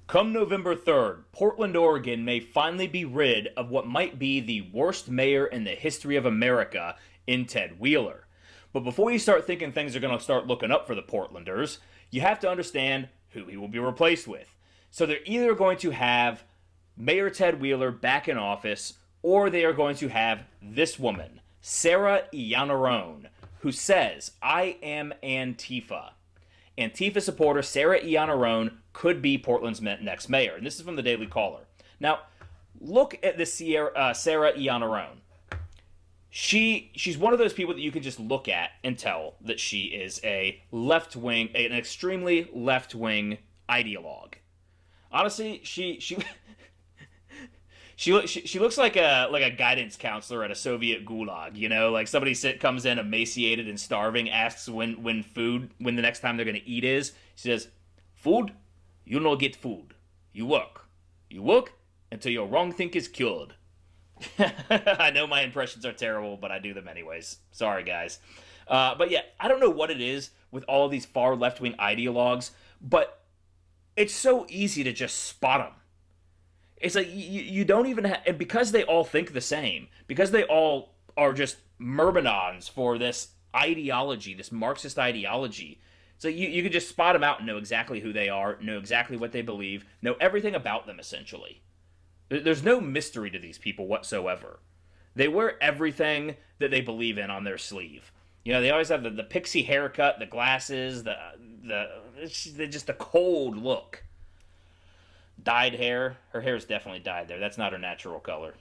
Come November 3rd, Portland, Oregon may finally be rid of what might be the worst mayor in the history of America in Ted Wheeler. But before you start thinking things are going to start looking up for the Portlanders, you have to understand who he will be replaced with. So they're either going to have Mayor Ted Wheeler back in office, or they are going to have this woman, Sarah Iannorone, who says, I am Antifa. Antifa supporter Sarah Iannorone could be Portland's next mayor. And this is from the Daily Caller. Now, look at this Sarah Iannorone. She's one of those people that you can just look at and tell that she is a left-wing, an extremely left-wing ideologue. Honestly, she she looks like a guidance counselor at a Soviet gulag, you know, like somebody comes in emaciated and starving, asks when the next time they're gonna eat is. She says, "Food, you no get food. You work until your wrong think is cured." I know my impressions are terrible, but I do them anyways. Sorry, guys. But yeah, I don't know what it is with all of these far left wing ideologues, but it's so easy to just spot them. It's like you don't even have, and because they all think the same, because they all are just myrmidons for this ideology, this Marxist ideology. So you can just spot them out and know exactly who they are, know exactly what they believe, know everything about them essentially. There's no mystery to these people whatsoever. They wear everything that they believe in on their sleeve. You know, they always have the pixie haircut, the glasses, just the cold look. Dyed hair. Her hair is definitely dyed there. That's not her natural color.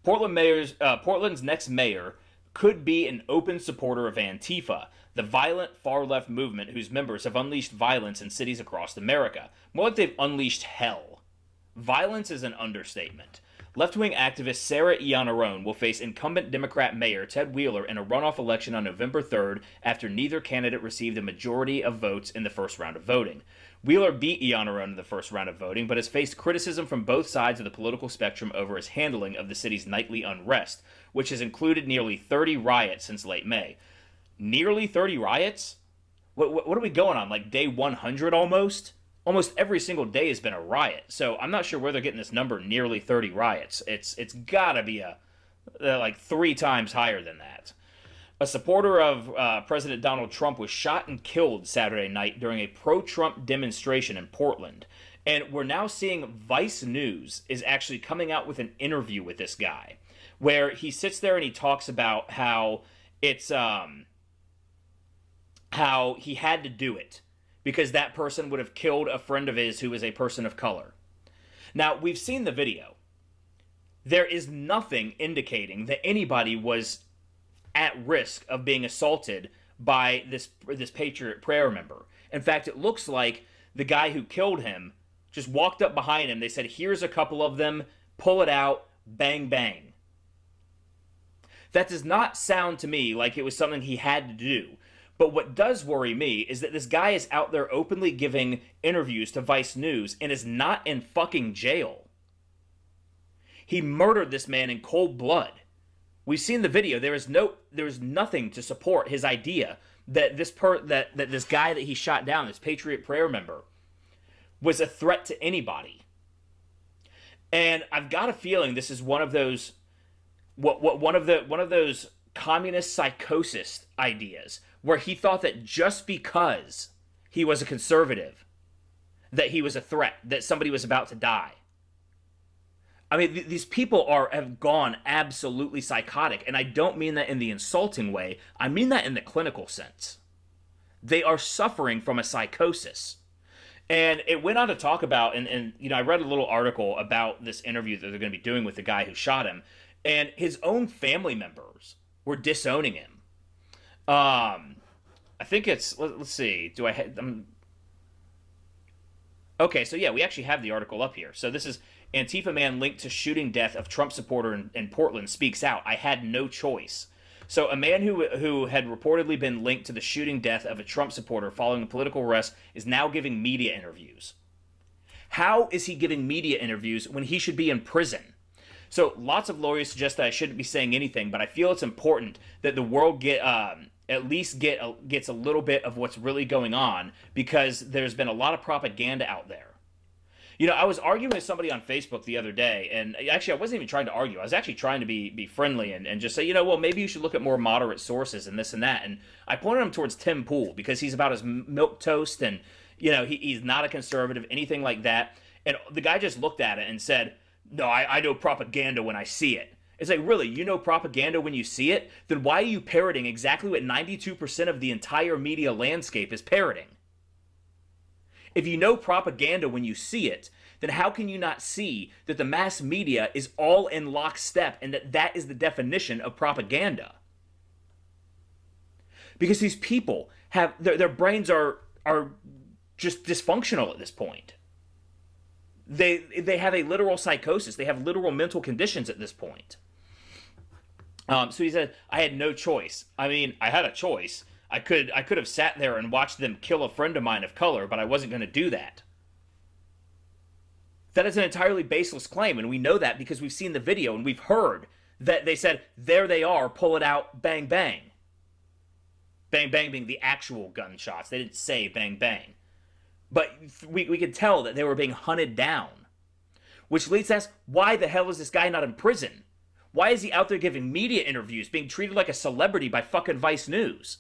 Portland's next mayor could be an open supporter of Antifa, the violent far-left movement whose members have unleashed violence in cities across America. More like they've unleashed hell. Violence is an understatement. Left-wing activist Sarah Iannorone will face incumbent Democrat Mayor Ted Wheeler in a runoff election on November 3rd after neither candidate received a majority of votes in the first round of voting. Wheeler beat Iannorone in the first round of voting, but has faced criticism from both sides of the political spectrum over his handling of the city's nightly unrest, which has included nearly 30 riots since late May. Nearly 30 riots? What are we going on? Like day 100 almost? Almost every single day has been a riot. So I'm not sure where they're getting this number, nearly 30 riots. It's gotta be like 3 times higher than that. A supporter of President Donald Trump was shot and killed Saturday night during a pro-Trump demonstration in Portland. And we're now seeing Vice News is actually coming out with an interview with this guy, where he sits there and he talks about how it's how he had to do it because that person would have killed a friend of his who is a person of color. Now, we've seen the video. There is nothing indicating that anybody was at risk of being assaulted by this Patriot Prayer member. In fact, it looks like the guy who killed him just walked up behind him. They said, here's a couple of them, pull it out, bang, bang. That does not sound to me like it was something he had to do. But what does worry me is that this guy is out there openly giving interviews to Vice News and is not in fucking jail. He murdered this man in cold blood. We've seen the video. There is nothing to support his idea that this guy that he shot down, this Patriot Prayer member, was a threat to anybody. And I've got a feeling this is one of those one of those communist psychosis ideas where he thought that just because he was a conservative, that he was a threat, that somebody was about to die. I mean, these people have gone absolutely psychotic, and I don't mean that in the insulting way. I mean that in the clinical sense. They are suffering from a psychosis. And it went on to talk about, and you know, I read a little article about this interview that they're going to be doing with the guy who shot him, and his own family members were disowning him. I think it's, let's see, okay, so yeah, we actually have the article up here. So this is Antifa man linked to shooting death of Trump supporter in Portland speaks out. I had no choice. So a man who had reportedly been linked to the shooting death of a Trump supporter following a political arrest is now giving media interviews. How is he giving media interviews when he should be in prison? So lots of lawyers suggest that I shouldn't be saying anything, but I feel it's important that the world get at least gets a little bit of what's really going on, because there's been a lot of propaganda out there. You know, I was arguing with somebody on Facebook the other day, and actually, I wasn't even trying to argue. I was actually trying to be friendly and just say, well, maybe you should look at more moderate sources and this and that. And I pointed him towards Tim Pool, because he's about as milk toast, and, he's not a conservative, anything like that. And the guy just looked at it and said, no, I know propaganda when I see it. It's like, really, you know propaganda when you see it? Then why are you parroting exactly what 92% of the entire media landscape is parroting? If you know propaganda when you see it, then how can you not see that the mass media is all in lockstep, and that is the definition of propaganda? Because these people have, their brains are just dysfunctional at this point. They have a literal psychosis. They have literal mental conditions at this point. So he said, I had no choice. I mean, I had a choice. I could have sat there and watched them kill a friend of mine of color, but I wasn't going to do that. That is an entirely baseless claim, and we know that because we've seen the video and we've heard that they said, there they are, pull it out, bang, bang. Bang, bang being the actual gunshots. They didn't say bang, bang. But we could tell that they were being hunted down. Which leads to us, why the hell is this guy not in prison? Why is he out there giving media interviews, being treated like a celebrity by fucking Vice News?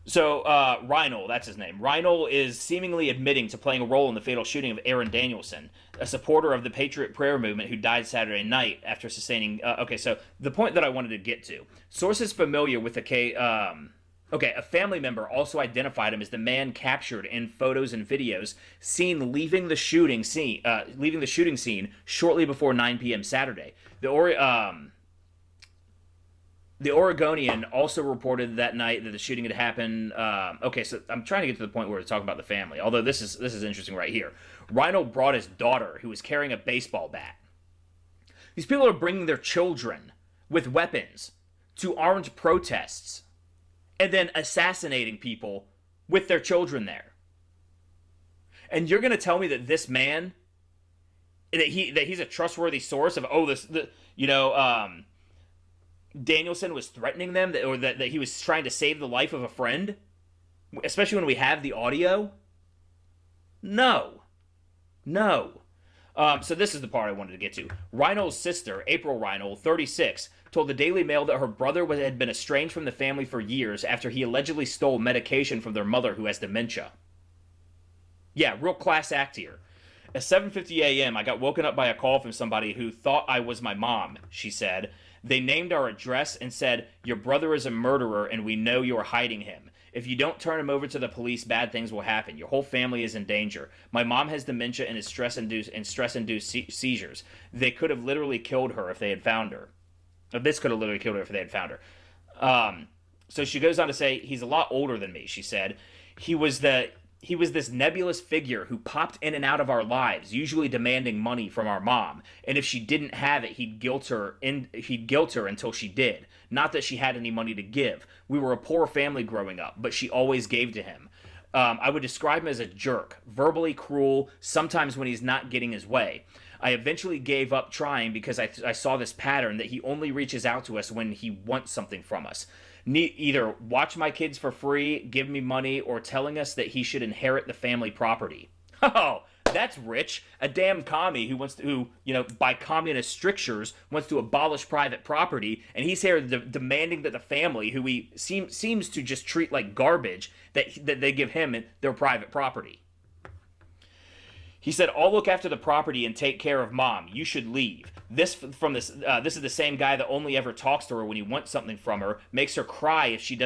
So, Reinl, that's his name. Reinl is seemingly admitting to playing a role in the fatal shooting of Aaron Danielson, a supporter of the Patriot Prayer movement who died Saturday night after sustaining... okay, so the point that I wanted to get to. Sources familiar with the case... a family member also identified him as the man captured in photos and videos seen leaving the shooting scene shortly before 9 p.m. Saturday. The Oregonian also reported that night that the shooting had happened. So I'm trying to get to the point where we're talking about the family. Although this is interesting right here. Reinl brought his daughter, who was carrying a baseball bat. These people are bringing their children with weapons to armed protests, and then assassinating people with their children there. And you're going to tell me that this man, that he's a trustworthy source of, Danielson was threatening them, or that he was trying to save the life of a friend? Especially when we have the audio? No. So this is the part I wanted to get to. Reinl's sister, April Reinl, 36, told the Daily Mail that her brother had been estranged from the family for years after he allegedly stole medication from their mother who has dementia. Yeah, real class act here. At 7:50 a.m., I got woken up by a call from somebody who thought I was my mom, she said. They named our address and said, your brother is a murderer and we know you're hiding him. If you don't turn him over to the police, bad things will happen. Your whole family is in danger. My mom has dementia and is stress-induced seizures. They could have literally killed her if they had found her. This could have literally killed her if they had found her. So she goes on to say, he's a lot older than me, she said. He was this nebulous figure who popped in and out of our lives, usually demanding money from our mom. And if she didn't have it, he'd guilt her until she did. Not that she had any money to give. We were a poor family growing up, but she always gave to him. I would describe him as a jerk, verbally cruel, sometimes when he's not getting his way. I eventually gave up trying because I saw this pattern that he only reaches out to us when he wants something from us. Either watch my kids for free, give me money, or telling us that he should inherit the family property. Oh, that's rich. A damn commie who by communist strictures wants to abolish private property, and he's here demanding that the family, who he seems to just treat like garbage, that they give him their private property. He said, I'll look after the property and take care of mom. You should leave. This is the same guy that only ever talks to her when he wants something from her, makes her cry if she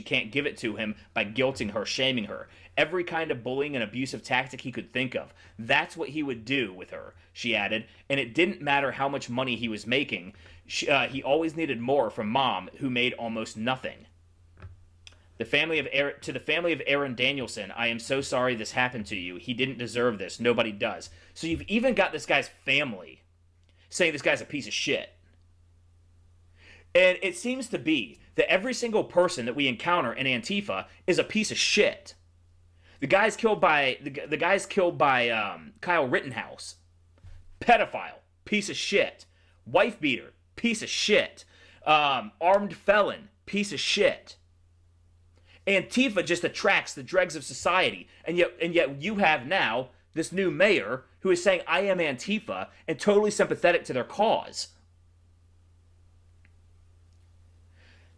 can't give it to him by guilting her, shaming her. Every kind of bullying and abusive tactic he could think of. That's what he would do with her, she added. And it didn't matter how much money he was making. He always needed more from mom, who made almost nothing. To the family of Aaron Danielson, I am so sorry this happened to you. He didn't deserve this. Nobody does. So you've even got this guy's family saying this guy's a piece of shit. And it seems to be that every single person that we encounter in Antifa is a piece of shit. The guy's killed by Kyle Rittenhouse. Pedophile, piece of shit. Wife beater, piece of shit. Armed felon, piece of shit. Antifa just attracts the dregs of society, and yet you have now this new mayor who is saying, I am Antifa, and totally sympathetic to their cause.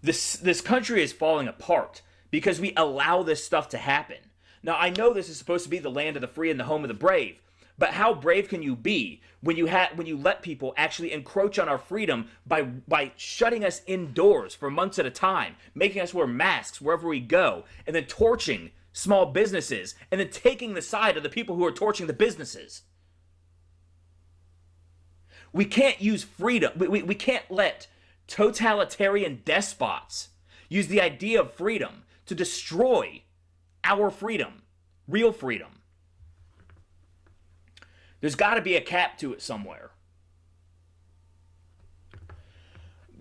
This country is falling apart because we allow this stuff to happen. Now, I know this is supposed to be the land of the free and the home of the brave, but how brave can you be when you let people actually encroach on our freedom by shutting us indoors for months at a time, making us wear masks wherever we go, and then torching small businesses, and then taking the side of the people who are torching the businesses? We can't use freedom. We can't let totalitarian despots use the idea of freedom to destroy our freedom, real freedom. There's got to be a cap to it somewhere.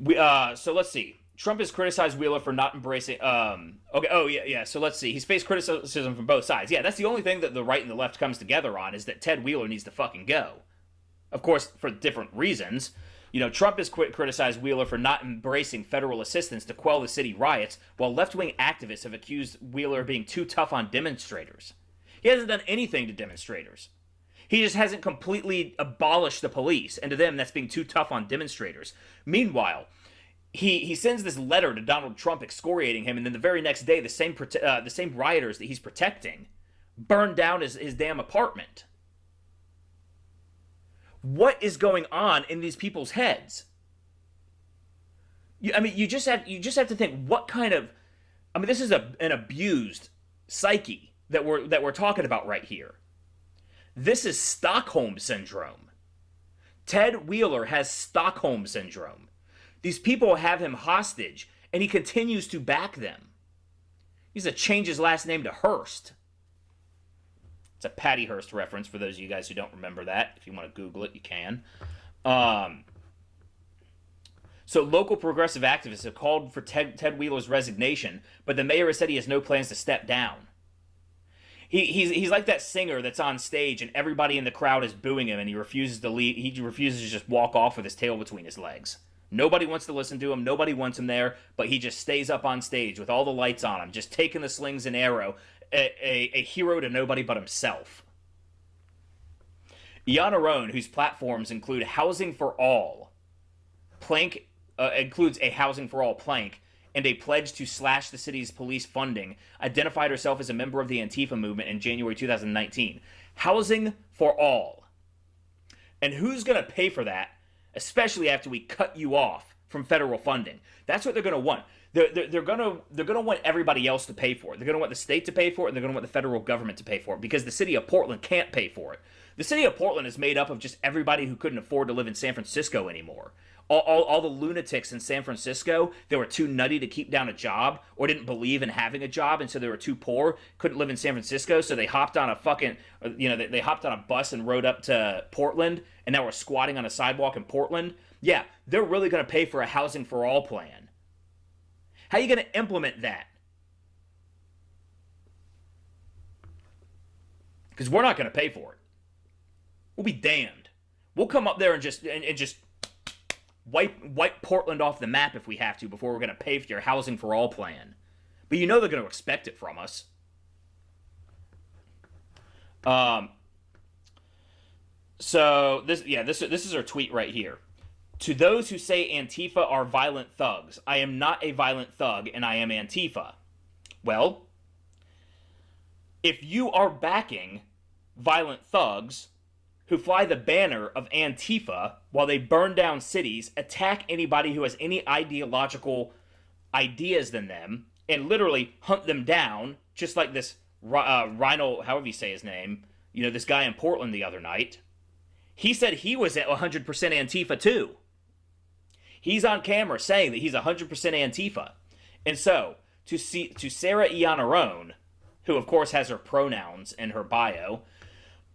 So let's see. Trump has criticized Wheeler for not embracing. So let's see. He's faced criticism from both sides. Yeah, that's the only thing that the right and the left comes together on, is that Ted Wheeler needs to fucking go. Of course, for different reasons. Trump has criticized Wheeler for not embracing federal assistance to quell the city riots, while left-wing activists have accused Wheeler of being too tough on demonstrators. He hasn't done anything to demonstrators. He just hasn't completely abolished the police, and to them, that's being too tough on demonstrators. Meanwhile, he sends this letter to Donald Trump excoriating him, and then the very next day, the same rioters that he's protecting burn down his damn apartment. What is going on in these people's heads? You just have to think, what kind of... this is an abused psyche that we're talking about right here. This is Stockholm Syndrome. Ted Wheeler has Stockholm Syndrome. These people have him hostage, and he continues to back them. He's to change his last name to Hearst. It's a Patty Hearst reference for those of you guys who don't remember that. If you want to Google it, you can. So local progressive activists have called for Ted Wheeler's resignation, but the mayor has said he has no plans to step down. He's like that singer that's on stage and everybody in the crowd is booing him, and he refuses to leave. He refuses to just walk off with his tail between his legs. Nobody wants to listen to him. Nobody wants him there, but he just stays up on stage with all the lights on him, just taking the slings and arrow, a hero to nobody but himself. Iannorone, whose platforms include Housing for All, includes a Housing for All plank, and a pledge to slash the city's police funding, identified herself as a member of the Antifa movement in January 2019. Housing for All. And who's going to pay for that, especially after we cut you off from federal funding? That's what they're going to want. They're going to want everybody else to pay for it. They're going to want the state to pay for it, and they're going to want the federal government to pay for it, because the city of Portland can't pay for it. The city of Portland is made up of just everybody who couldn't afford to live in San Francisco anymore. All the lunatics in San Francisco that were too nutty to keep down a job, or didn't believe in having a job, and so they were too poor, couldn't live in San Francisco, so they hopped on they hopped on a bus and rode up to Portland, and now we're squatting on a sidewalk in Portland. Yeah, they're really going to pay for a Housing for All plan. How are you going to implement that? Because we're not going to pay for it. We'll be damned. We'll come up there and just wipe Portland off the map if we have to, before we're going to pay for your Housing for All plan. But you know they're going to expect it from us. So this is our tweet right here. To those who say Antifa are violent thugs, I am not a violent thug, and I am Antifa. Well, if you are backing violent thugs who fly the banner of Antifa while they burn down cities, attack anybody who has any ideological ideas than them, and literally hunt them down, just like this Rhino, however you say his name, this guy in Portland the other night. He said he was at 100% Antifa too. He's on camera saying that he's 100% Antifa. And so, to Sarah Iannorone, who of course has her pronouns in her bio,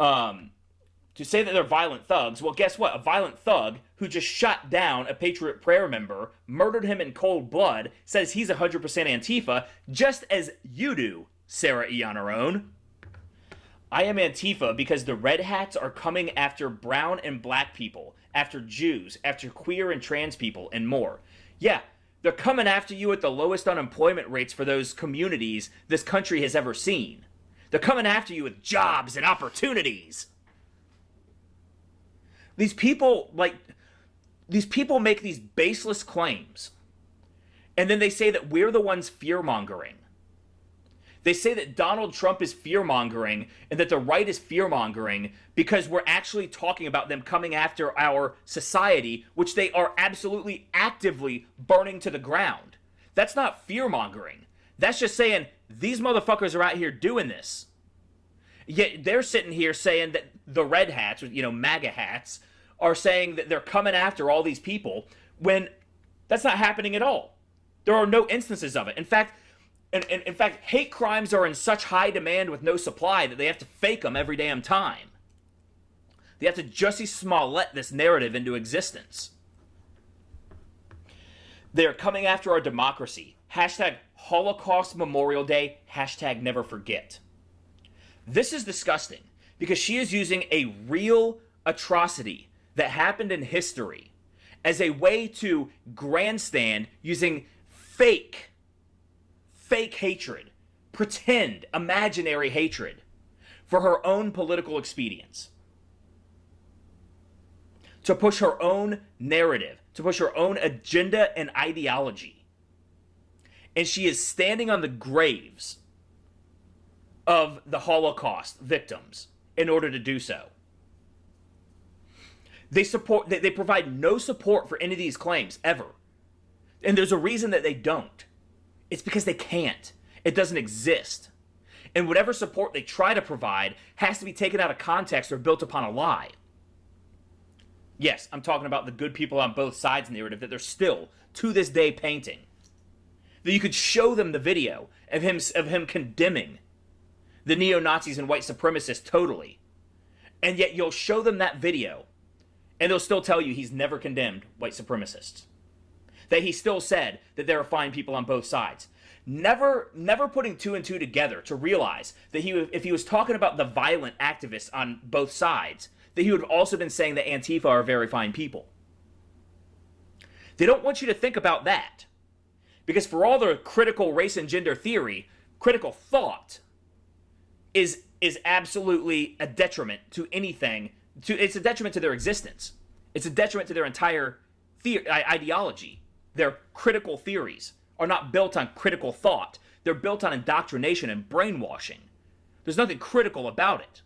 to say that they're violent thugs, well, guess what? A violent thug who just shot down a Patriot Prayer member, murdered him in cold blood, says he's 100% Antifa, just as you do, Sarah Iannorone. I am Antifa because the red hats are coming after brown and black people, after Jews, after queer and trans people, and more. Yeah, They're coming after you at the lowest unemployment rates for those communities this country has ever seen. They're coming after you with jobs and opportunities. These people make these baseless claims. And then they say that we're the ones fear-mongering. They say that Donald Trump is fear-mongering and that the right is fear-mongering because we're actually talking about them coming after our society, which they are absolutely actively burning to the ground. That's not fear-mongering. That's just saying, these motherfuckers are out here doing this. Yet they're sitting here saying that the red hats, MAGA hats, are saying that they're coming after all these people when that's not happening at all. There are no instances of it. In fact, hate crimes are in such high demand with no supply that they have to fake them every damn time. They have to Jussie Smollett this narrative into existence. They are coming after our democracy. Hashtag Holocaust Memorial Day. Hashtag never forget. This is disgusting because she is using a real atrocity that happened in history as a way to grandstand using fake hatred, pretend, imaginary hatred for her own political expedience. To push her own narrative, to push her own agenda and ideology. And she is standing on the graves of the Holocaust victims in order to do so. They provide no support for any of these claims ever. And there's a reason that they don't. It's because they can't. It doesn't exist. And whatever support they try to provide has to be taken out of context or built upon a lie. Yes, I'm talking about the good people on both sides narrative that they're still, to this day, painting. That you could show them the video of him condemning the neo-Nazis and white supremacists totally. And yet you'll show them that video, and they'll still tell you he's never condemned white supremacists. That he still said that there are fine people on both sides. Never putting two and two together to realize that if he was talking about the violent activists on both sides, that he would have also been saying that Antifa are very fine people. They don't want you to think about that. Because for all their critical race and gender theory, critical thought is absolutely a detriment to anything. It's a detriment to their existence. It's a detriment to their entire ideology. Their critical theories are not built on critical thought. They're built on indoctrination and brainwashing. There's nothing critical about it.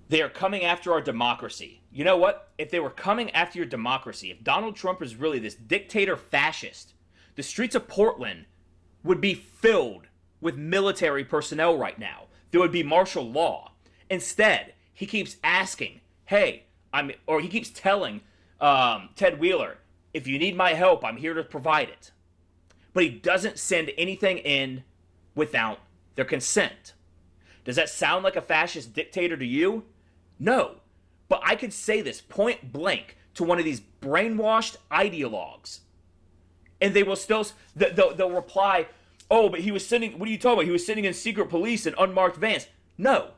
They are coming after our democracy. You know what? If they were coming after your democracy, if Donald Trump is really this dictator fascist, the streets of Portland would be filled with military personnel right now. There would be martial law. Instead, he keeps asking, he keeps telling Ted Wheeler, if you need my help, I'm here to provide it. But he doesn't send anything in without their consent. Does that sound like a fascist dictator to you? No. But I could say this point blank to one of these brainwashed ideologues. And they will still, they'll reply, oh, but he was sending, what are you talking about? He was sending in secret police in unmarked vans. No.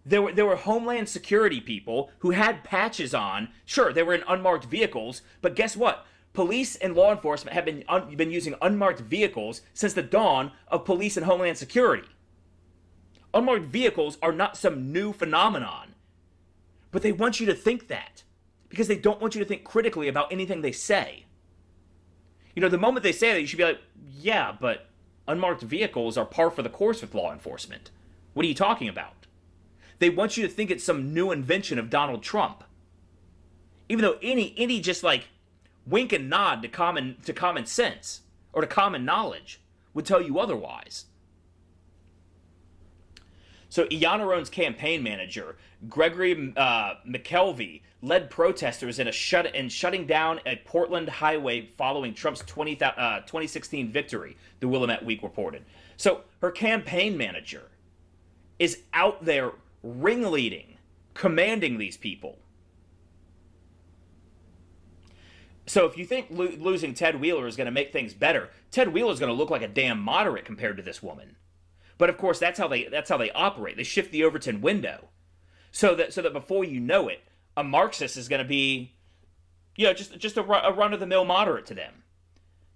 There were Homeland Security people who had patches on. Sure, they were in unmarked vehicles, but guess what? Police and law enforcement have been using unmarked vehicles since the dawn of police and Homeland Security. Unmarked vehicles are not some new phenomenon, but they want you to think that because they don't want you to think critically about anything they say. You know, the moment they say that, you should be like, yeah, but unmarked vehicles are par for the course with law enforcement. What are you talking about? They want you to think it's some new invention of Donald Trump. Even though any just like wink and nod to common sense or to common knowledge would tell you otherwise. So Iannorone's campaign manager, Gregory McKelvey, led protesters in shutting down a Portland highway following Trump's 2016 victory, the Willamette Week reported. So her campaign manager is out there ringleading, commanding these people. So if you think losing Ted Wheeler is going to make things better, Ted Wheeler is going to look like a damn moderate compared to this woman. But of course, that's how they operate. They shift the Overton window, so that before you know it, a Marxist is going to be You know, just a run-of-the-mill moderate to them.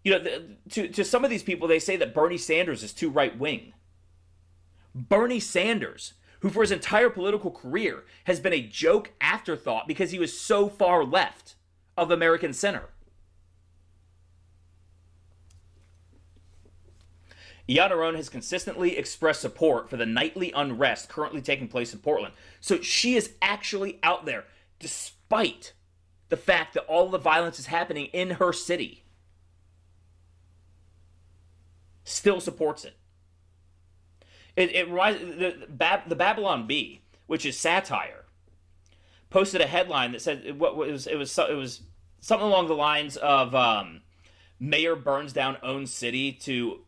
You know, to some of these people, they say that Bernie Sanders is too right-wing. Bernie Sanders, who for his entire political career has been a joke afterthought because he was so far left of American center. Iannorone has consistently expressed support for the nightly unrest currently taking place in Portland. So she is actually out there, despite the fact that all the violence is happening in her city. Still supports it. It reminds the Babylon Bee, which is satire, posted a headline that said it was something along the lines of Mayor burns down city to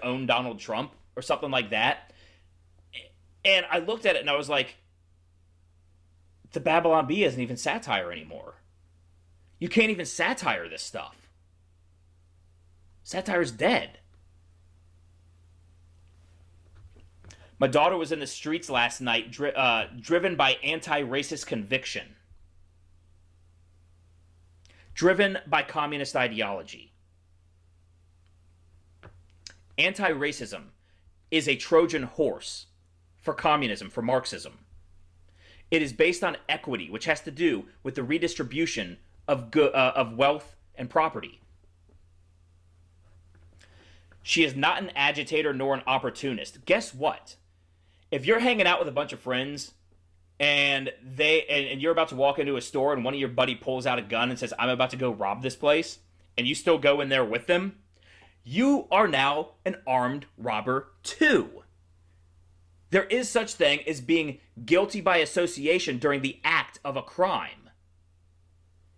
own Donald Trump or something like that. And I looked at it and I was like, the Babylon Bee isn't even satire anymore. You can't even satire this stuff. Satire's dead. My daughter was in the streets last night, driven by anti-racist conviction. Driven by communist ideology. Anti-racism is a Trojan horse for communism, for Marxism. It is based on equity, which has to do with the redistribution of wealth and property. She is not an agitator nor an opportunist. Guess what? If you're hanging out with a bunch of friends and you're about to walk into a store and one of your buddy pulls out a gun and says, I'm about to go rob this place, and you still go in there with them, you are now an armed robber too. There is such thing as being guilty by association during the act of a crime.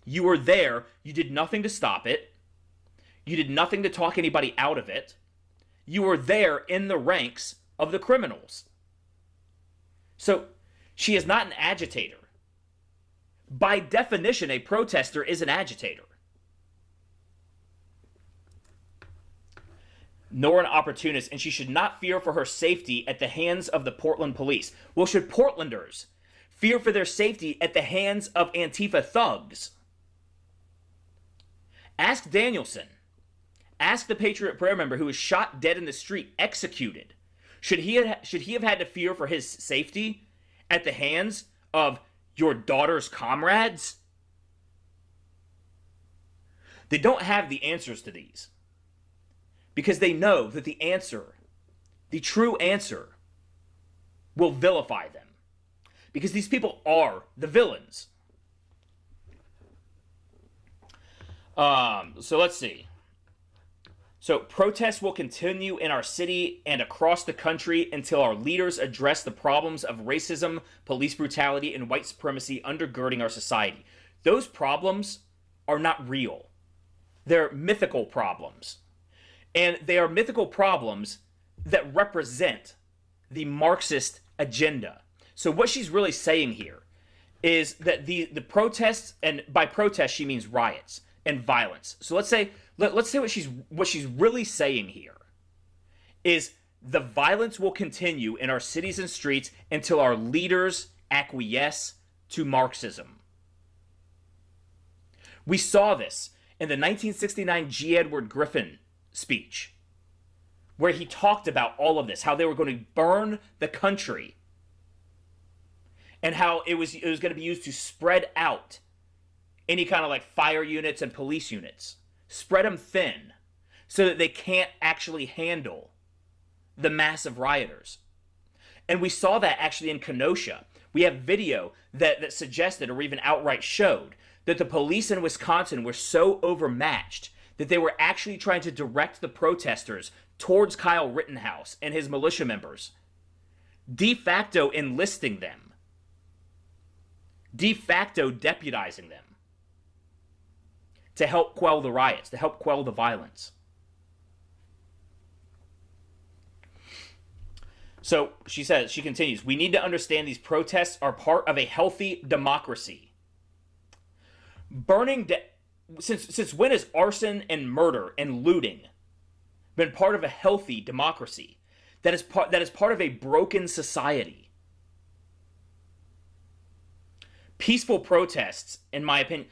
You were there, you did nothing to stop it, you did nothing to talk anybody out of it, you were there in the ranks of the criminals. So, she is not an agitator. By definition, a protester is an agitator. Nor an opportunist, and she should not fear for her safety at the hands of the Portland police. Well, should Portlanders fear for their safety at the hands of Antifa thugs? Ask Danielson. Ask the Patriot Prayer member who was shot dead in the street, executed. Should he have had to fear for his safety at the hands of your daughter's comrades? They don't have the answers to these. Because they know that the answer, the true answer, will vilify them. Because these people are the villains. So let's see. So protests will continue in our city and across the country until our leaders address the problems of racism, police brutality, and white supremacy undergirding our society. Those problems are not real. They're mythical problems. And they are mythical problems that represent the Marxist agenda. So what she's really saying here is that the protests, and by protest she means riots and violence. So let's say what she's really saying here is the violence will continue in our cities and streets until our leaders acquiesce to Marxism. We saw this in the 1969 G. Edward Griffin speech, where he talked about all of this, how they were going to burn the country, and how it was going to be used to spread out any kind of like fire units and police units. Spread them thin so that they can't actually handle the massive rioters. And we saw that actually in Kenosha. We have video that suggested or even outright showed that the police in Wisconsin were so overmatched that they were actually trying to direct the protesters towards Kyle Rittenhouse and his militia members, de facto enlisting them, de facto deputizing them to help quell the riots, to help quell the violence. So she continues, we need to understand these protests are part of a healthy democracy. Since when has arson and murder and looting been part of a healthy democracy? That is part of a broken society. Peaceful protests, in my opinion,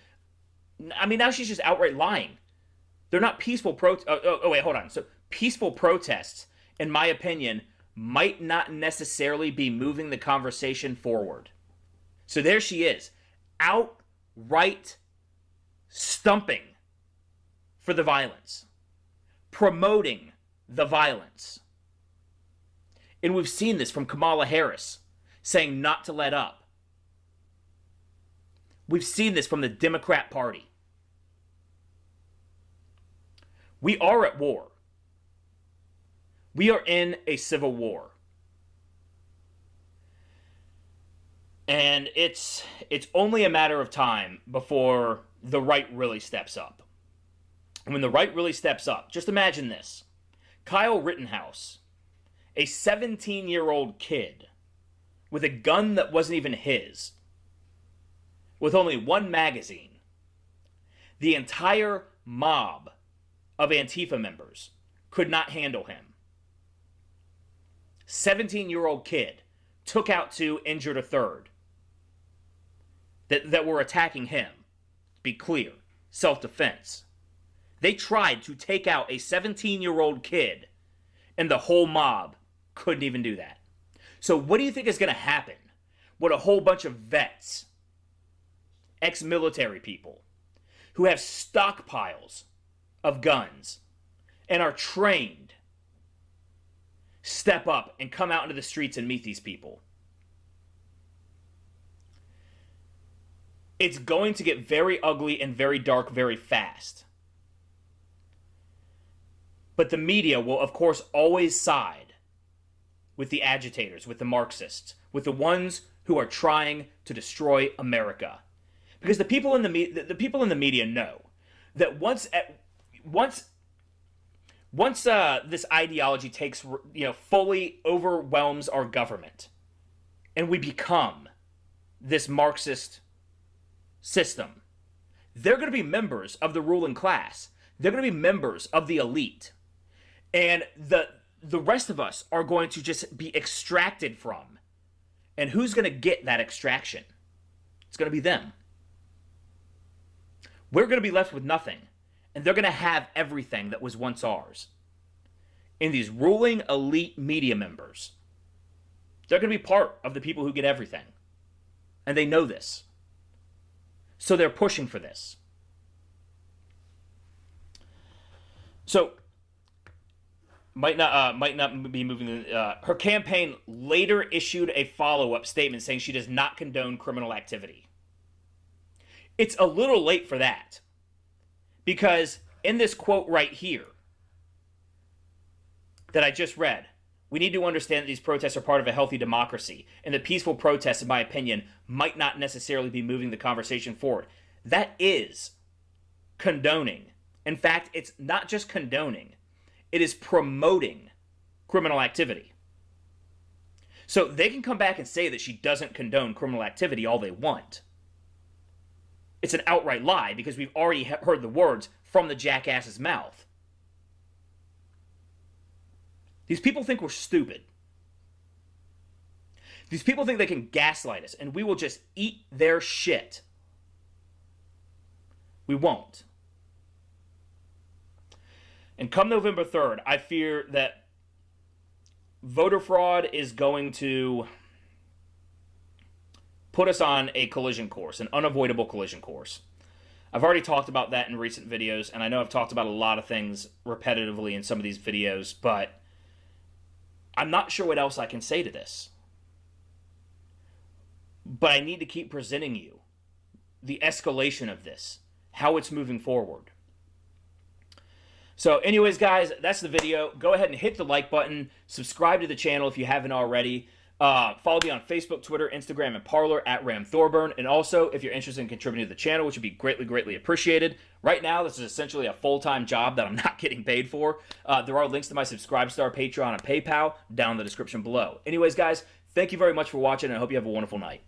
I mean, now she's just outright lying. They're not peaceful wait, hold on. So peaceful protests, in my opinion, might not necessarily be moving the conversation forward. So there she is, outright stumping for the violence, promoting the violence. And we've seen this from Kamala Harris saying not to let up. We've seen this from the Democrat Party. We are at war. We are in a civil war. And it's only a matter of time before the right really steps up. And when the right really steps up, just imagine this. Kyle Rittenhouse, a 17-year-old kid with a gun that wasn't even his, with only one magazine, the entire mob of Antifa members could not handle him. 17-year-old kid took out two, injured a third, that were attacking him. Be clear, self-defense. They tried to take out a 17-year-old kid, and the whole mob couldn't even do that. So what do you think is going to happen when a whole bunch of vets, ex-military people, who have stockpiles of guns and are trained, step up and come out into the streets and meet these people? It's going to get very ugly and very dark very fast. But the media will, of course, always side with the agitators, with the Marxists, with the ones who are trying to destroy America. Because the people in the media know that once this ideology takes, fully overwhelms our government, and we become this Marxist system, they're going to be members of the ruling class. They're going to be members of the elite. And the rest of us are going to just be extracted from. And who's going to get that extraction? It's going to be them. We're going to be left with nothing. And they're going to have everything that was once ours. And these ruling elite media members, they're going to be part of the people who get everything. And they know this. So they're pushing for this. So might not be moving. Her campaign later issued a follow-up statement saying she does not condone criminal activity. It's a little late for that, because in this quote right here that I just read, we need to understand that these protests are part of a healthy democracy, and that peaceful protests, in my opinion, might not necessarily be moving the conversation forward. That is condoning. In fact, it's not just condoning. It is promoting criminal activity. So they can come back and say that she doesn't condone criminal activity all they want. It's an outright lie, because we've already heard the words from the jackass's mouth. These people think we're stupid. These people think they can gaslight us, and we will just eat their shit. We won't. And come November 3rd, I fear that voter fraud is going to put us on a collision course, an unavoidable collision course. I've already talked about that in recent videos, and I know I've talked about a lot of things repetitively in some of these videos, but I'm not sure what else I can say to this. But I need to keep presenting you the escalation of this, how it's moving forward. So anyways, guys, that's the video. Go ahead and hit the like button. Subscribe to the channel if you haven't already. Follow me on Facebook, Twitter, Instagram, and Parler at Ram Thorburn. And also, if you're interested in contributing to the channel, which would be greatly, greatly appreciated. Right now, this is essentially a full-time job that I'm not getting paid for. There are links to my Subscribestar, Patreon, and PayPal down in the description below. Anyways, guys, thank you very much for watching, and I hope you have a wonderful night.